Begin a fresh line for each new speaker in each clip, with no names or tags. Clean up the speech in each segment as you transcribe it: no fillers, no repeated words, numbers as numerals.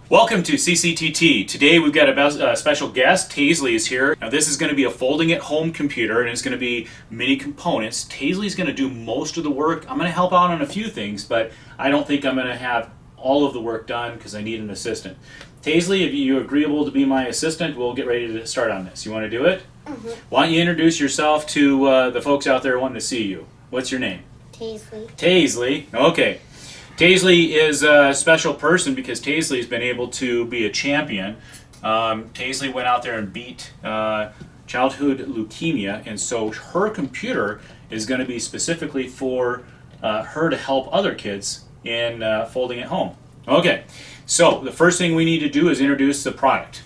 Welcome to CCTT. Today we've got a special guest. Taisley is here. Now this is going to be a folding at home computer and it's going to be many components. Taisley's going to do most of the work. I'm going to help out on a few things, but I don't think I'm going to have all of the work done because I need an assistant. Taisley, if you're agreeable to be my assistant, we'll get ready to start on this. You want to do it? Mm-hmm. Why don't you introduce yourself to the folks out there wanting to see you? What's your name?
Taisley.
Taisley. Okay. Taisley is a special person because Taisley's been able to be a champion. Taisley went out there and beat childhood leukemia, and so her computer is going to be specifically for her to help other kids in folding at home. Okay, so the first thing we need to do is introduce the product.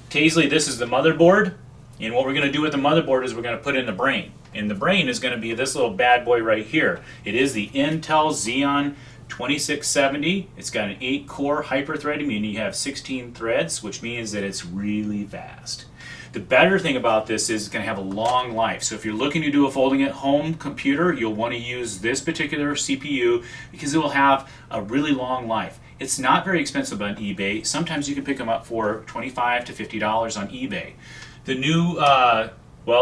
Taisley, this is the motherboard, and what we're going to do with the motherboard is we're going to put in the brain. And the brain is going to be this little bad boy right here. It is the Intel Xeon 2670. It's got an 8-core hyper-threading, meaning you have 16 threads, which means that it's really fast. The better thing about this is it's going to have a long life. So if you're looking to do a folding at home computer, you'll want to use this particular CPU because it will have a really long life. It's not very expensive on eBay. Sometimes you can pick them up for $25 to $50 on eBay. The new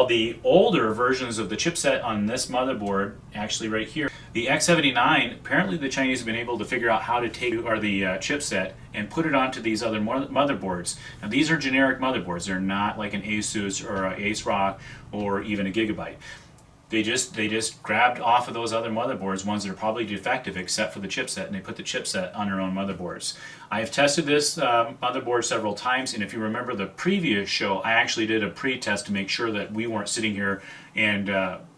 the older versions of the chipset on this motherboard, actually right here, the X79, apparently the Chinese have been able to figure out how to take the chipset and put it onto these other motherboards. Now these are generic motherboards. They're not like an ASUS or an AceRock or even a Gigabyte. They just grabbed off of those other motherboards, ones that are probably defective except for the chipset, and they put the chipset on their own motherboards. I have tested this motherboard several times, and if you remember the previous show, I actually did a pre-test to make sure that we weren't sitting here and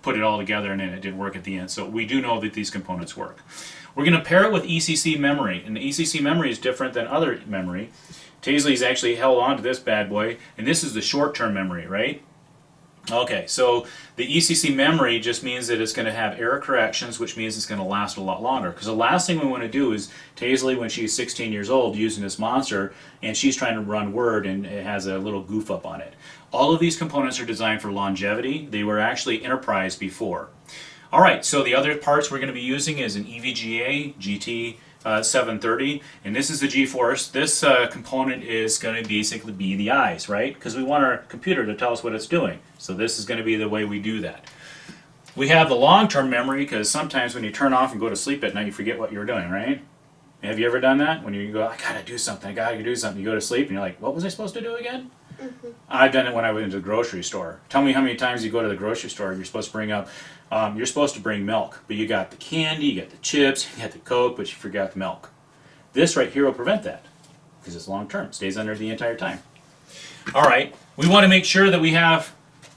put it all together and then it didn't work at the end. So we do know that these components work. We're going to pair it with ECC memory, and the ECC memory is different than other memory. Taisley's actually held on to this bad boy, and this is the short-term memory, right? Okay, so the ECC memory just means that it's going to have error corrections, which means it's going to last a lot longer. Because the last thing we want to do is Taisley, when she's 16 years old, using this monster, and she's trying to run Word, and it has a little goof up on it. All of these components are designed for longevity. They were actually enterprise before. All right, so the other parts we're going to be using is an EVGA GT 730, and this is the GeForce. This component is going to basically be the eyes, right? Because we want our computer to tell us what it's doing. So this is going to be the way we do that. We have the long-term memory because sometimes when you turn off and go to sleep at night, you forget what you were doing, right? Have you ever done that? When you go, I gotta do something, you go to sleep and you're like, what was I supposed to do again? Mm-hmm. I've done it when I went to the grocery store. Tell me how many times you go to the grocery store, you're supposed to bring up, you're supposed to bring milk, but you got the candy, you got the chips, you got the Coke, but you forgot the milk. This right here will prevent that because it's long term, stays under the entire time. All right, we want to make sure that we have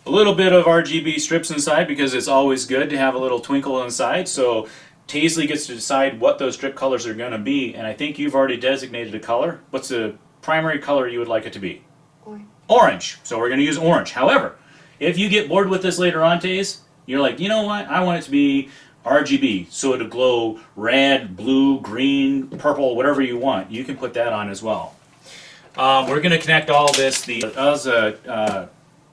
a little bit of RGB strips inside because it's always good to have a little twinkle inside. So Taisley gets to decide what those strip colors are going to be, and I think you've already designated a color. What's the primary color you would like it to be?
Orange.
Orange. So we're going to use orange. However, if you get bored with this later on, Taze, you're like, you know what? I want it to be RGB, so it'll glow red, blue, green, purple, whatever you want. You can put that on as well. We're going to connect all of this. The AZZA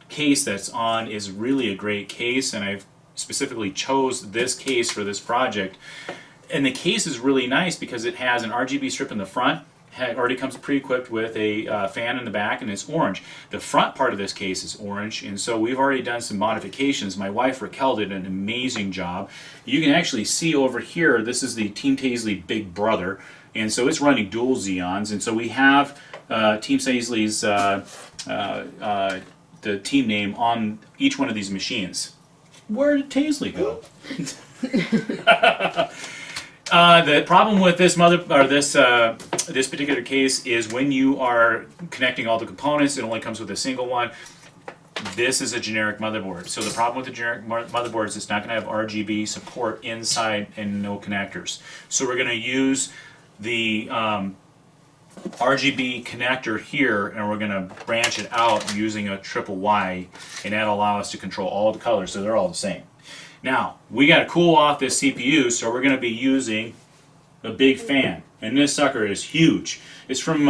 case that's on is really a great case, and I've specifically chose this case for this project. And the case is really nice because it has an RGB strip in the front. It already comes pre-equipped with a fan in the back, and it's orange. The front part of this case is orange, and so we've already done some modifications. My wife Raquel did an amazing job. You can actually see over here, this is the Team Taisley Big Brother, and so it's running dual Xeons, and so we have Team Taisley's the team name on each one of these machines. Where did Taisley go? The problem with this this particular case is when you are connecting all the components, it only comes with a single one. This is a generic motherboard. So the problem with the generic motherboard is it's not going to have RGB support inside and no connectors. So we're going to use the RGB connector here, and we're going to branch it out using a triple Y, and that'll allow us to control all the colors so they're all the same. Now, we got to cool off this CPU, so we're going to be using a big fan, and this sucker is huge. It's from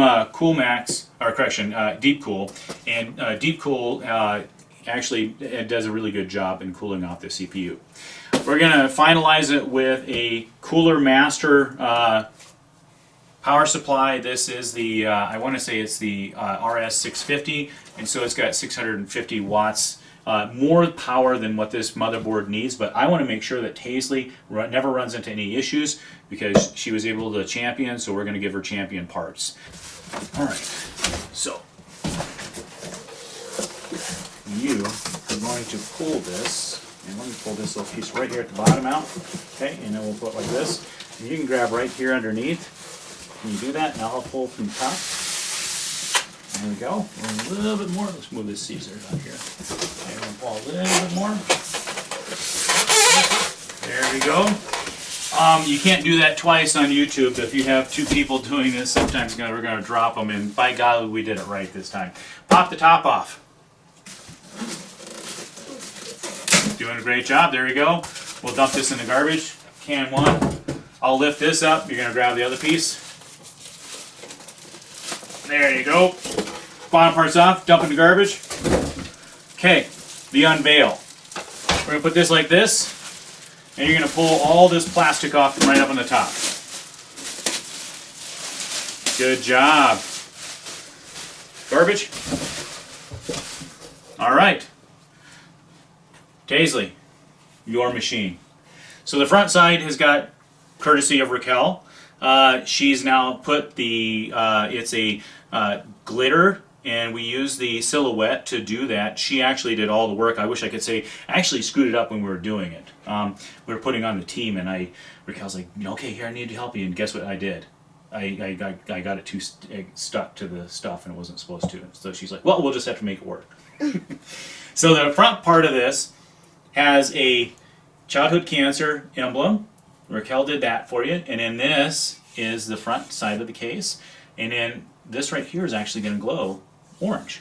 Deep Cool, and Deep Cool actually does a really good job in cooling off the CPU. We're going to finalize it with a Cooler Master Power supply, this is the, I want to say it's the RS650, and so it's got 650 watts, more power than what this motherboard needs, but I want to make sure that Taisley never runs into any issues because she was able to champion, so we're going to give her champion parts. Alright, so you are going to pull this, and let me pull this little piece right here at the bottom out, okay, and then we'll put it like this. And you can grab right here underneath. Can you do that? Now I'll pull from the top. There we go. And a little bit more. Let's move this Caesar out here. Okay, we'll pull a little bit more. There we go. You can't do that twice on YouTube. If you have two people doing this, sometimes we're going to drop them, and by God, we did it right this time. Pop the top off. Doing a great job. There we go. We'll dump this in the garbage. Can one. I'll lift this up. You're going to grab the other piece. There you go. Bottom part's off. Dump in the garbage. Okay. The unveil. We're going to put this like this. And you're going to pull all this plastic off from right up on the top. Good job. Garbage. All right. Taisley, your machine. So the front side has got, courtesy of Raquel, she's now put the, it's a glitter, and we use the silhouette to do that. She actually did all the work. I wish I could say, I actually screwed it up when we were doing it. We were putting on the team, and Raquel's like, okay, here, I need to help you, and guess what I did? I got it too stuck to the stuff, and it wasn't supposed to. So she's like, well, we'll just have to make it work. So the front part of this has a childhood cancer emblem. Raquel did that for you, and then this is the front side of the case, and then this right here is actually going to glow orange,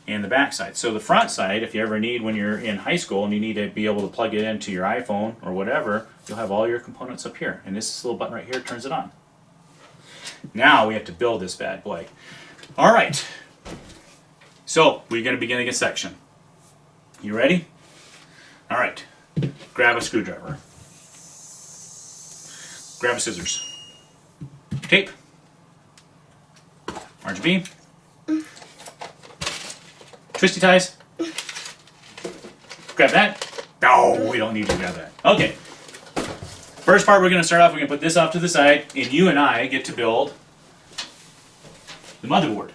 and the back side. So the front side, if you ever need, when you're in high school and you need to be able to plug it into your iPhone or whatever, you'll have all your components up here, and this little button right here turns it on. Now we have to build this bad boy. All right, so we're going to begin a section. You ready? All right, grab a screwdriver. Grab a scissors. Tape. RGB. Twisty ties. Grab that. No, we don't need to grab that. Okay. First part we're going to start off, we're going to put this off to the side, and you and I get to build the motherboard.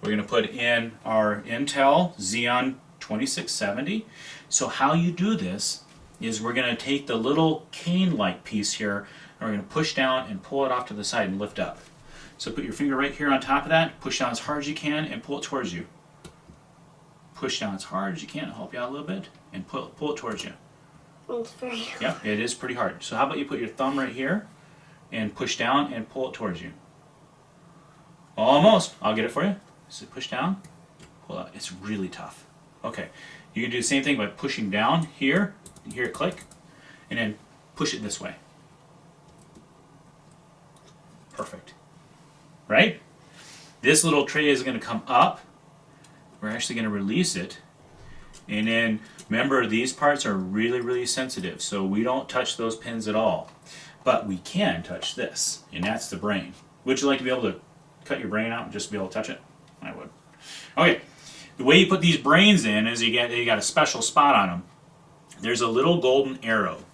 We're going to put in our Intel Xeon 2670. So how you do this is we're going to take the little cane-like piece here, and we're going to push down and pull it off to the side and lift up. So put your finger right here on top of that, push down as hard as you can, and pull it towards you. Push down as hard as you can, I'll help you out a little bit, and pull it towards you.
It's very hard.
Yep, it is pretty hard. So how about you put your thumb right here, and push down and pull it towards you. Almost. I'll get it for you. So push down, pull out. It's really tough. Okay, you can do the same thing by pushing down here, you hear it click, and then push it this way. Perfect. Right? This little tray is going to come up. We're actually going to release it. And then remember, these parts are really, really sensitive, so we don't touch those pins at all. But we can touch this, and that's the brain. Would you like to be able to cut your brain out and just be able to touch it? I would. Okay, the way you put these brains in is you got a special spot on them. There's a little golden arrow,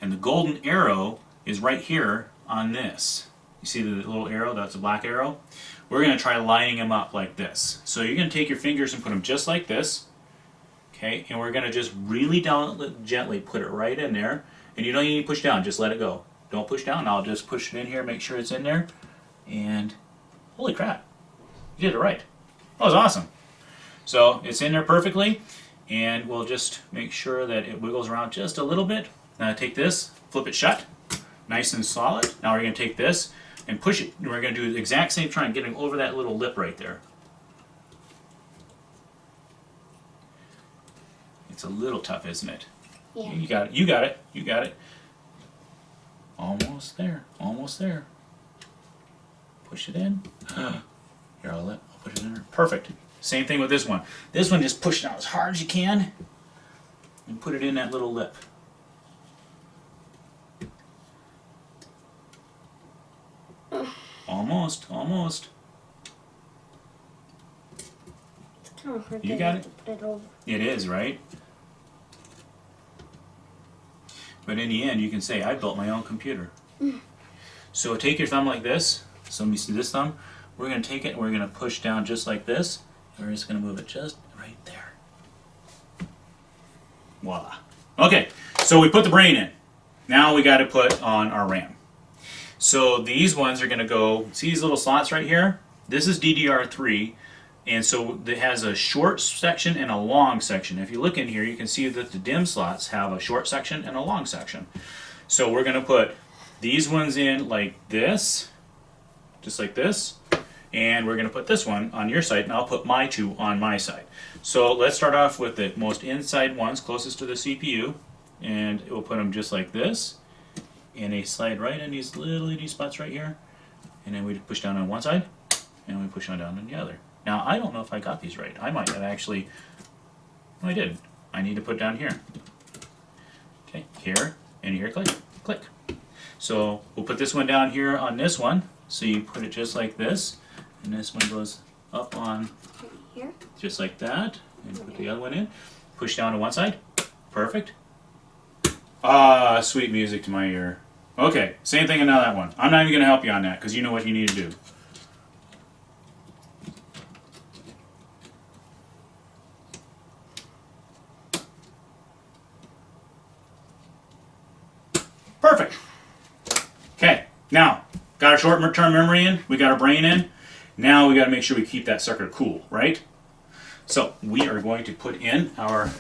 and the golden arrow is right here on this. You see the little arrow? That's a black arrow. We're going to try lining them up like this. So you're going to take your fingers and put them just like this. Okay, and we're going to just really gently put it right in there. And you don't need to push down, just let it go. Don't push down, I'll just push it in here, make sure it's in there. And holy crap, you did it right. That was awesome. So it's in there perfectly, and we'll just make sure that it wiggles around just a little bit. Now take this, flip it shut, nice and solid. Now we're going to take this and push it. And we're going to do the exact same try and getting over that little lip right there. It's a little tough, isn't it?
Yeah.
You got it. You got it. You got it. Almost there. Almost there. Push it in. Here, I'll put it in there. Perfect. Same thing with this one. This one, just push it out as hard as you can and put it in that little lip. Almost, almost.
It's kind of hard
You
to
got it?
put it over.
It is, right? But in the end, you can say, I built my own computer. So take your thumb like this. So let me see this thumb. We're going to take it and we're going to push down just like this. And we're just going to move it just right there. Voila. Okay, so we put the brain in. Now we got to put on our RAM. So these ones are going to go, see these little slots right here? This is DDR3. And so it has a short section and a long section. If you look in here, you can see that the DIMM slots have a short section and a long section. So we're going to put these ones in like this, just like this. And we're going to put this one on your side, and I'll put my two on my side. So let's start off with the most inside ones closest to the CPU. And we'll put them just like this. And they slide right in these little itty spots right here. And then we push down on one side, and we push on down on the other. Now, I don't know if I got these right. I might have actually, no, I did. I need to put down here. Okay, here, and here, click, click. So we'll put this one down here on this one. So you put it just like this, and this one goes up on
Here.
just like that, and put the other one in. Push down to one side. Perfect. Ah, sweet music to my ear. Okay, same thing on that one. I'm not even going to help you on that because you know what you need to do. Perfect. Okay, now, got our short-term memory in, we got our brain in. Now we got to make sure we keep that sucker cool, right? So we are going to put in our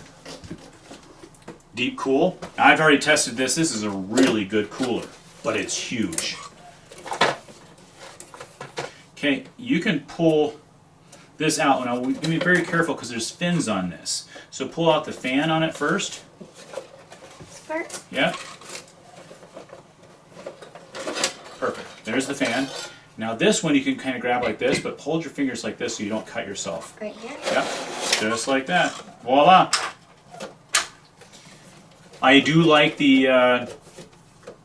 deep cool. I've already tested this. This is a really good cooler, but it's huge. Okay, you can pull this out. Now, we be very careful because there's fins on this. So pull out the fan on it first.
This part.
Yep. Perfect. There's the fan. Now this one you can kind of grab like this, but hold your fingers like this so you don't cut yourself.
Right here?
Yep. Just like that. Voila. I do like the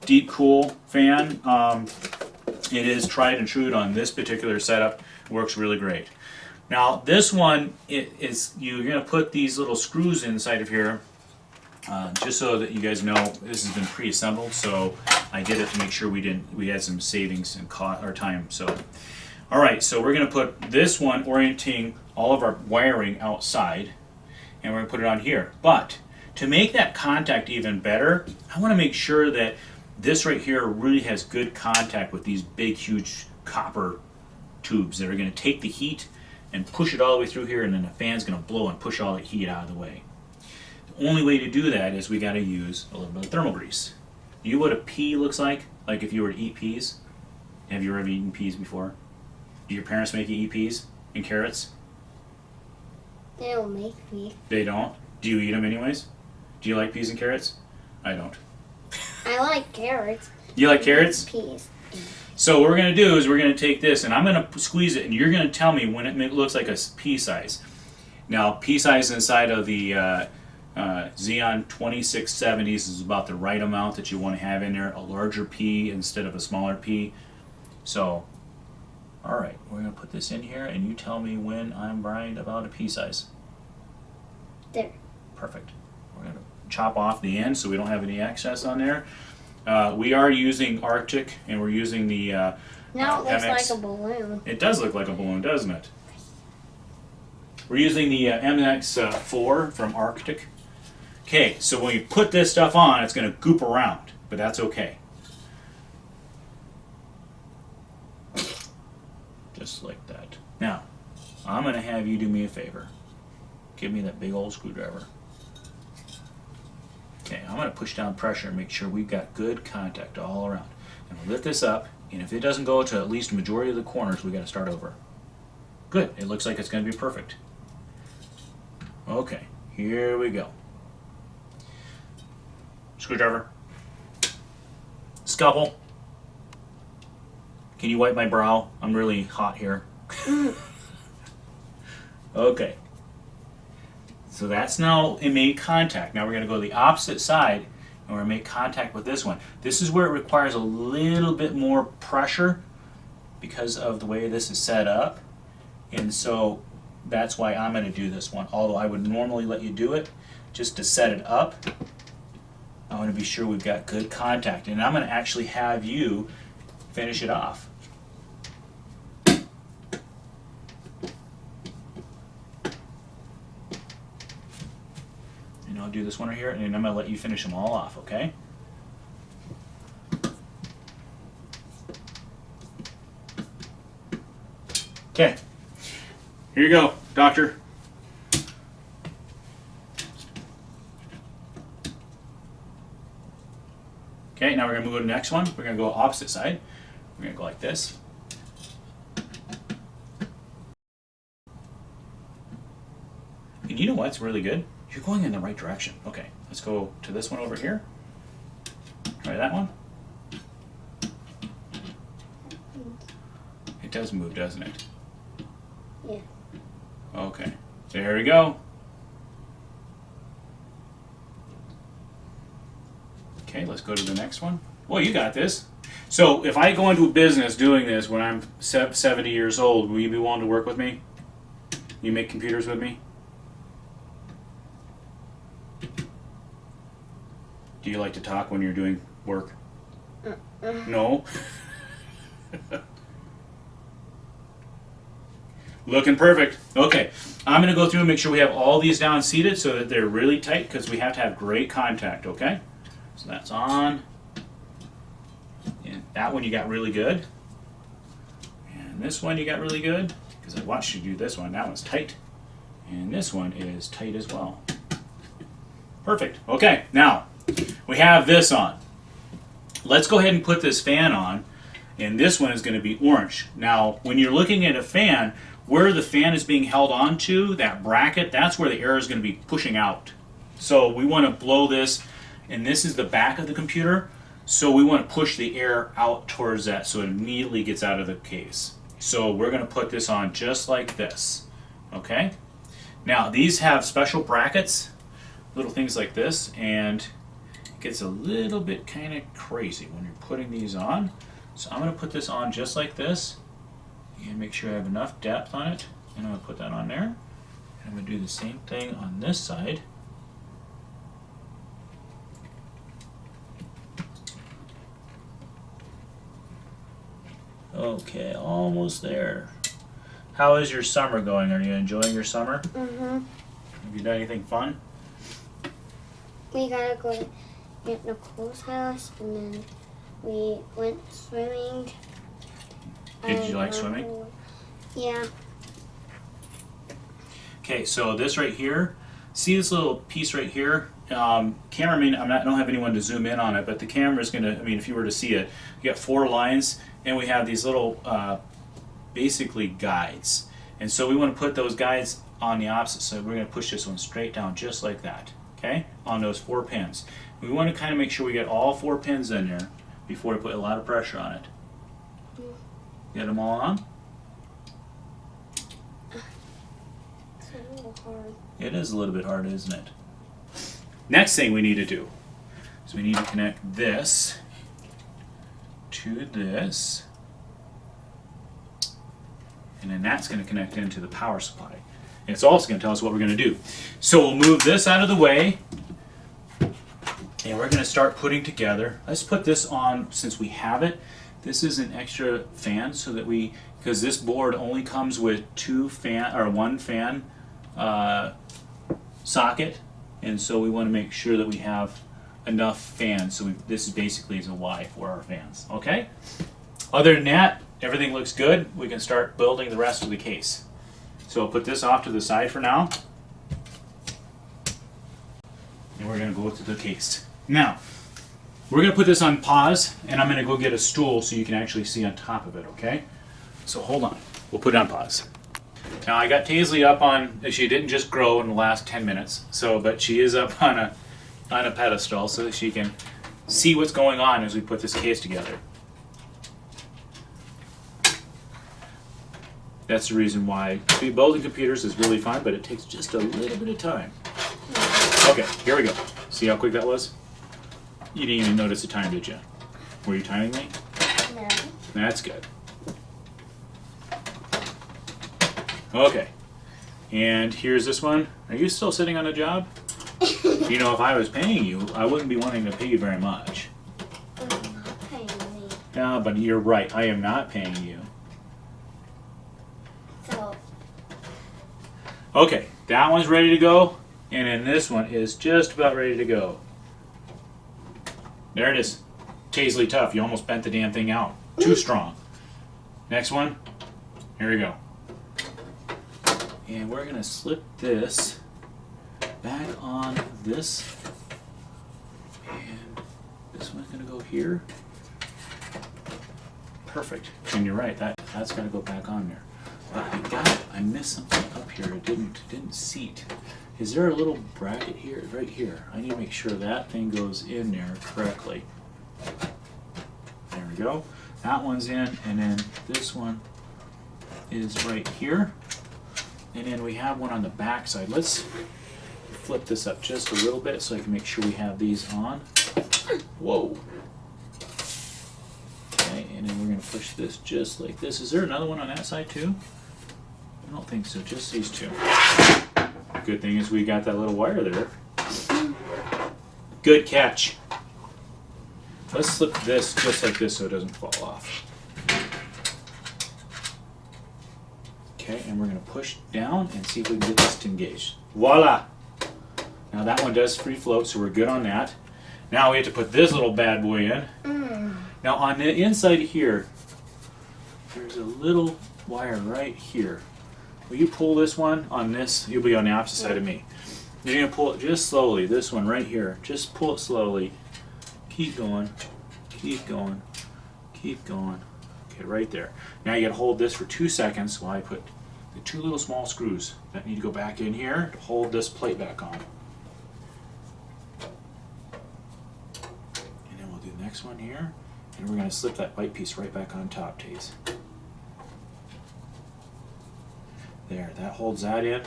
deep cool fan. It is tried and true on this particular setup. Works really great. Now this one, you're going to put these little screws inside of here. Just so that you guys know, this has been pre-assembled, so I did it to make sure we had some savings in time. So, all right, so we're going to put this one orienting all of our wiring outside, and we're going to put it on here. But to make that contact even better, I want to make sure that this right here really has good contact with these big, huge copper tubes that are going to take the heat and push it all the way through here, and then the fan's going to blow and push all the heat out of the way. The only way to do that is we got to use a little bit of thermal grease. You know what a pea looks like if you were to eat peas? Have you ever eaten peas before? Do your parents make you eat peas and carrots?
They don't make me.
They don't? Do you eat them anyways? Do you like peas and carrots? I don't.
I like carrots.
You like carrots?
Peas.
So what we're going to do is we're going to take this and I'm going to squeeze it and you're going to tell me when it looks like a pea size. Now pea size inside of the Xeon 2670s is about the right amount that you want to have in there, a larger pea instead of a smaller pea. So, alright, we're going to put this in here and you tell me when I'm right about a pea size.
There.
Perfect. We're going to chop off the end so we don't have any excess on there. We are using Arctic and we're using the
Now it looks
MX.
like a balloon.
It does look like a balloon, doesn't it? We're using the MX4 from Arctic. Okay, so when you put this stuff on, it's going to goop around, but that's okay. Just like that. Now, I'm going to have you do me a favor. Give me that big old screwdriver. Okay, I'm going to push down pressure and make sure we've got good contact all around. And we'll lift this up, and if it doesn't go to at least the majority of the corners, we've got to start over. Good, it looks like it's going to be perfect. Okay, here we go. Screwdriver. Scalpel. Can you wipe my brow? I'm really hot here. Okay. So that's now it made contact. Now we're going to go to the opposite side and we're going to make contact with this one. This is where it requires a little bit more pressure because of the way this is set up. And so that's why I'm going to do this one. Although I would normally let you do it just to set it up. I want to be sure we've got good contact. And I'm going to actually have you finish it off. And I'll do this one right here, and then I'm going to let you finish them all off, okay? Okay. Here you go, doctor. Okay, now we're going to move to the next one. We're going to go opposite side. We're going to go like this. And you know what's really good? You're going in the right direction. Okay, let's go to this one over here. Try that one. It does move, doesn't it?
Yeah.
Okay, there we go. Okay, let's go to the next one. Well, you got this. So if I go into a business doing this when I'm 70 years old, will you be willing to work with me? You make computers with me? Do you like to talk when you're doing work? No? Looking perfect. Okay, I'm going to go through and make sure we have all these down seated so that they're really tight because we have to have great contact, okay? So that's on. And that one you got really good. And this one you got really good because I watched you do this one. That one's tight. And this one is tight as well. Perfect. Okay, now we have this on. Let's go ahead and put this fan on. And this one is going to be orange. Now, when you're looking at a fan, where the fan is being held onto, that bracket, that's where the air is going to be pushing out. So we want to blow this, and this is the back of the computer, so we want to push the air out towards that so it immediately gets out of the case. So we're going to put this on just like this, okay? Now, these have special brackets, little things like this, and it gets a little bit kind of crazy when you're putting these on. So I'm going to put this on just like this and make sure I have enough depth on it. And I'm going to put that on there. And I'm going to do the same thing on this side. Okay, almost there. How is your summer going? Are you enjoying your summer?
Mm-hmm.
Have you done anything fun?
We gotta go to Aunt Nicole's house, and then we went swimming.
Did you like swimming?
Yeah.
Okay, so this right here, see this little piece right here? Cameraman, I don't have anyone to zoom in on it, but the camera is going to, I mean, if you were to see it, you got 4 lines, and we have these little, basically guides. And so we want to put those guides on the opposite side. We're going to push this one straight down just like that, okay, on those 4 pins. We want to kind of make sure we get all 4 pins in there before we put a lot of pressure on it. Get them all on?
It's a little hard.
It is a little bit hard, isn't it? Next thing we need to do is we need to connect this to this, and then that's going to connect into the power supply. And it's also going to tell us what we're going to do. So we'll move this out of the way, and we're going to start putting together. Let's put this on since we have it. This is an extra fan so that because this board only comes with 1 fan socket, and so we want to make sure that we have enough fans. So this is basically a Y for our fans. Okay. Other than that, everything looks good. We can start building the rest of the case. So I'll put this off to the side for now, and we're going to go to the case. Now, we're going to put this on pause, and I'm going to go get a stool so you can actually see on top of it, okay? So hold on. We'll put it on pause. Now, I got Taisley up on, she didn't just grow in the last 10 minutes, but she is up on a pedestal so that she can see what's going on as we put this case together. That's the reason why building computers is really fun, but it takes just a little bit of time. Okay, here we go. See how quick that was? You didn't even notice the time, did you? Were you timing me?
No.
That's good. Okay. And here's this one. Are you still sitting on a job? You know, if I was paying you, I wouldn't be wanting to pay you very much.
You're not paying me.
Yeah, but you're right. I am not paying you.
So,
Okay, that one's ready to go. And then this one is just about ready to go. There it is. Taisley tough. You almost bent the damn thing out. Too strong. Next one. Here we go. And we're going to slip this back on this. And this one's going to go here. Perfect. And you're right. That's got to go back on there. But I missed something up here. It didn't seat. Is there a little bracket here? Right here. I need to make sure that thing goes in there correctly. There we go. That one's in, and then this one is right here. And then we have one on the back side. Let's flip this up just a little bit so I can make sure we have these on. Whoa. Okay, and then we're going to push this just like this. Is there another one on that side too? I don't think so, just these two. Good thing is we got that little wire there. Good catch. Let's slip this just like this so it doesn't fall off. Okay, and we're going to push down and see if we can get this to engage. Voila! Now that one does free float, so we're good on that. Now we have to put this little bad boy in. Now on the inside here, there's a little wire right here. Will you pull this one on this? You'll be on the opposite side of me. You're going to pull it just slowly. This one right here. Just pull it slowly. Keep going. Keep going. Keep going. Okay, right there. Now you got to hold this for 2 seconds while I put the two little small screws that need to go back in here to hold this plate back on. And then we'll do the next one here. And we're going to slip that white piece right back on top, Taze. There, that holds that in.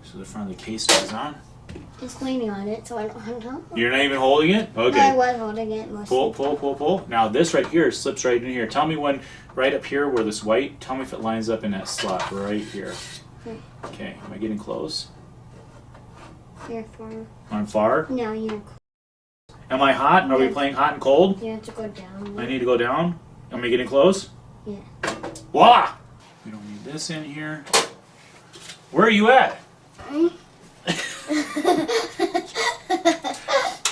So the front of the case is on.
just leaning on it so I don't have to.
You're not even holding it? Okay.
I was holding it most.
Pull, pull, pull, pull. Now this right here slips right in here. Tell me when, right up here where this white, tell me if it lines up in that slot right here. Okay, am I getting close?
You're far.
On far?
No, you're.
Am I hot? Are we playing hot and cold?
You have to go down.
I need to go down? Am I getting close?
Yeah.
Voila! We don't need this in here. Where are you at?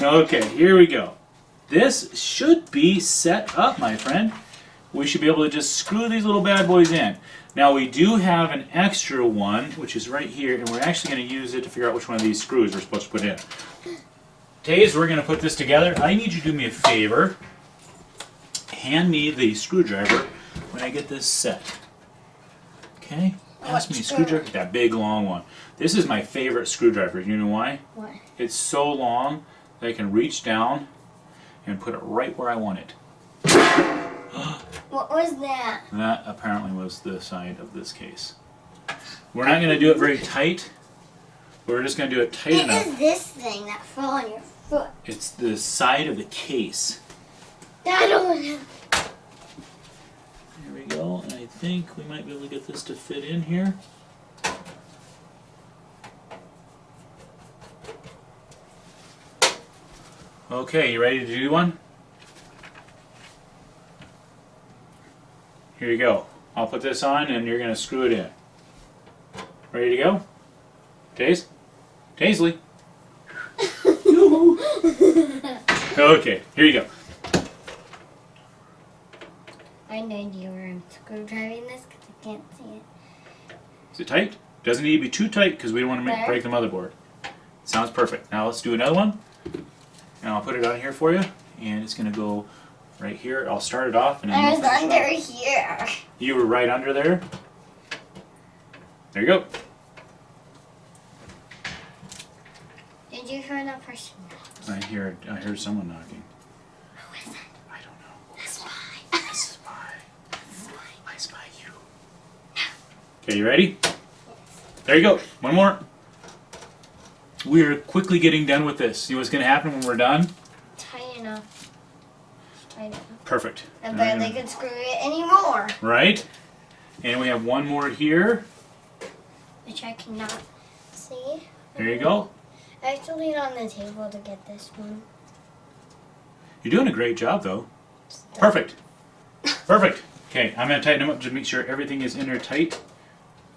Okay, here we go. This should be set up, my friend. We should be able to just screw these little bad boys in. Now we do have an extra one, which is right here, and we're actually going to use it to figure out which one of these screws we're supposed to put in. Taze, we're going to put this together. I need you to do me a favor. Hand me the screwdriver when I get this set. Okay? Pass me a screwdriver. That big long one. This is my favorite screwdriver. You know why?
What?
It's so long that I can reach down and put it right where I want it.
What was that?
That apparently was the side of this case. We're not going to do it very tight. We're just going to do it tight enough.
What is this thing that fell on your foot?
It's the side of the case.
I don't know.
Here we go. And I think we might be able to get this to fit in here. Okay, you ready to do one? Here you go. I'll put this on and you're going to screw it in. Ready to go? Taze? Taisley? Okay, here you go.
I know you were screwdriving this because I can't see it.
Is it tight? Doesn't need to be too tight because we don't want to break the motherboard. Sounds perfect. Now let's do another one. And I'll put it on here for you. And it's going to go right here. I'll start it off. And then
I was under here.
You were right under there. There you go.
Did you hear that person?
I heard someone knocking.
Who is it?
I don't know.
A spy.
I spy. I spy you. Okay, you ready? There you go. One more. We're quickly getting done with this. See what's going to happen when we're done?
Tight enough. Tight enough.
Perfect.
I barely can screw it anymore.
Right? And we have one more here.
Which I cannot see.
There you go.
I have to lean on the table to get this one.
You're doing a great job, though. Perfect. Perfect. Okay, I'm going to tighten them up to make sure everything is in there tight.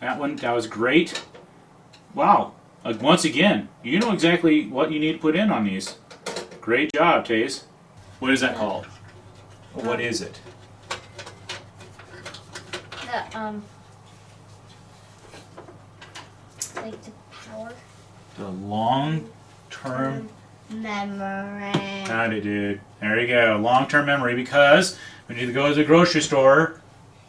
That was great. Wow. Once again, you know exactly what you need to put in on these. Great job, Taze. What is that called? What is it?
Like the power.
The long-term
memory.
Got it, dude. There you go. Long-term memory, because when you go to the grocery store,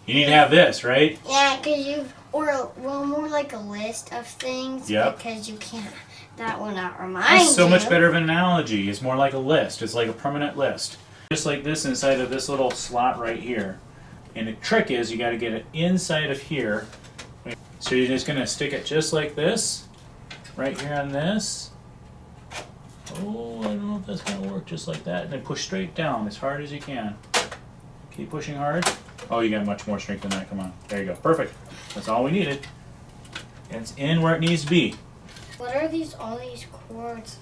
you need to have this, right?
Yeah, because more like a list of things.
Yep.
Because you can't. That will not remind
That's so
you.
much better of an analogy. It's more like a list. It's like a permanent list. Just like this inside of this little slot right here. And the trick is you got to get it inside of here. So you're just going to stick it just like this. Right here on this. Oh, I don't know if that's going to work just like that. And then push straight down as hard as you can. Keep pushing hard. Oh, you got much more strength than that. Come on. There you go. Perfect. That's all we needed. And it's in where it needs to be.
What are all these cords?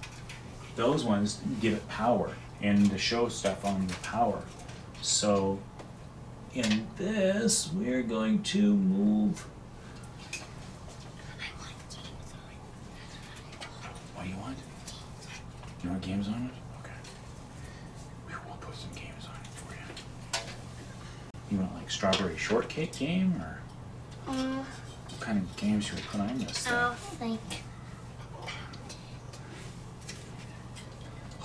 Those ones give it power and to show stuff on the power. So in this, we're going to move. What do you want? You want games on it? Okay. We'll put some games on it for you. You want like strawberry shortcake game, or what kind of games should we put on this thing?
I'll think.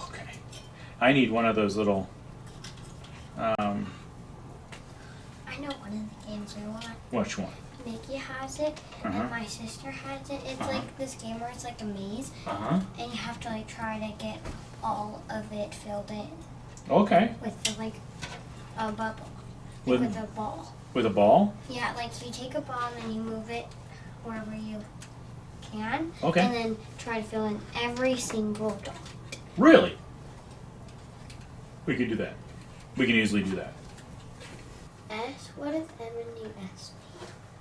Okay. I need one of those little.
I know one of the games I want.
Which one?
Mickey has it, and my sister has it. It's like this game where it's like a maze, and you have to like try to get all of it filled in.
Okay.
With like a bubble.
With
a ball.
With a ball?
Yeah, like you take a ball and then you move it wherever you can.
Okay.
And then try to fill in every single dot.
Really? We could do that. We can easily do that.
S? What does M and the S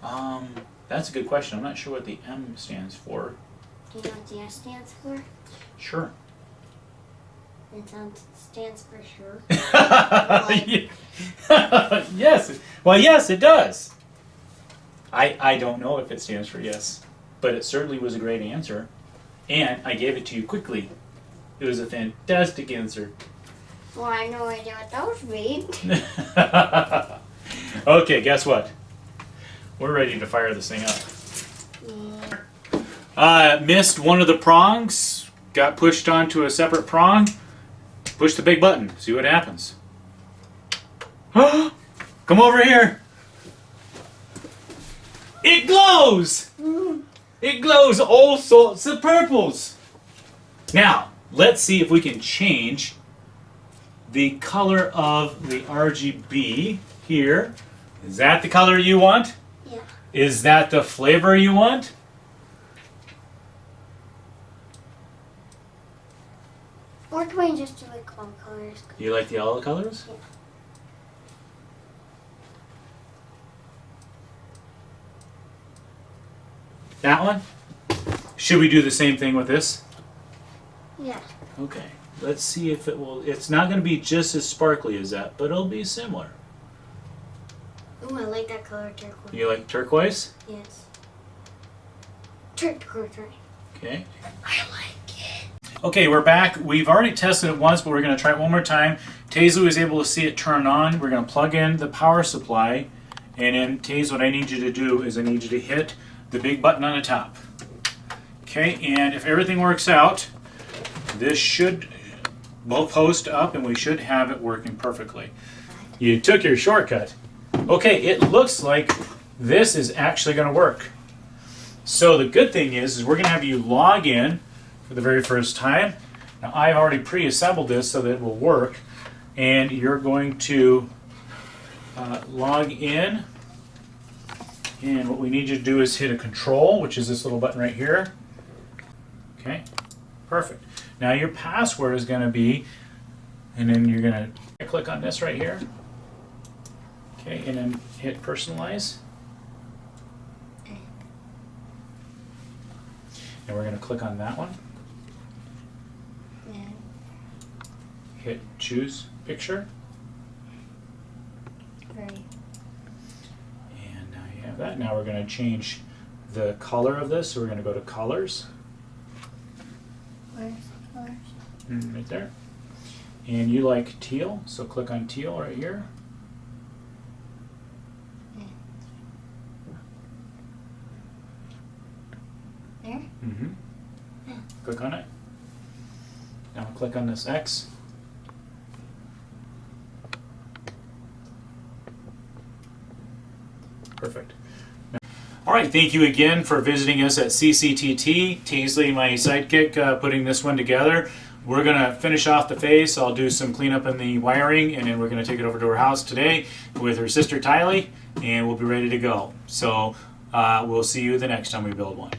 mean?
That's a good question. I'm not sure what the M stands for.
Do you know what the S stands for?
Sure.
It stands for sure.
Yes. Well, yes, it does. I don't know if it stands for yes, but it certainly was a great answer. And I gave it to you quickly. It was a fantastic answer.
Well, I have no idea what those mean.
Okay, guess what? We're ready to fire this thing up. Missed one of the prongs. Got pushed onto a separate prong. Push the big button. See what happens. Come over here. It glows! It glows all sorts of purples. Now, let's see if we can change the color of the RGB here. Is that the color you want?
Yeah.
Is that the flavor you want?
Or can we just do like all colors?
You like all the colors?
Yeah.
That one? Should we do the same thing with this?
Yeah.
Okay. Let's see if it will. It's not going to be just as sparkly as that, but it'll be similar.
Ooh, I like that color turquoise.
You like turquoise?
Yes. Turquoise, right?
Okay.
I like it.
Okay, we're back. We've already tested it once, but we're going to try it one more time. Taisley was able to see it turn on. We're going to plug in the power supply. And then, Taze, what I need you to do is I need you to hit the big button on the top. Okay, and if everything works out, this should both post up and we should have it working perfectly. You took your shortcut. Okay, it looks like this is actually going to work. So the good thing is we're going to have you log in for the very first time. Now I've already pre-assembled this so that it will work, and you're going to log in, and what we need you to do is hit a control, which is this little button right here. Okay, perfect. Now your password is going to be, and then you're going to click on this right here. Okay, and then hit personalize. And we're going to click on that one.
Yeah.
Hit choose picture.
Great.
And now you have that. Now we're going to change the color of this. So we're going to go to colors.
Where's colors?
Right there. And you like teal, so click on teal right here.
There?
Mm-hmm. Click on it. Now click on this X. Perfect. All right, thank you again for visiting us at CCTT. Taisley, my sidekick, putting this one together. We're going to finish off the face. I'll do some cleanup in the wiring, and then we're going to take it over to her house today with her sister Taisley, and we'll be ready to go. So we'll see you the next time we build one.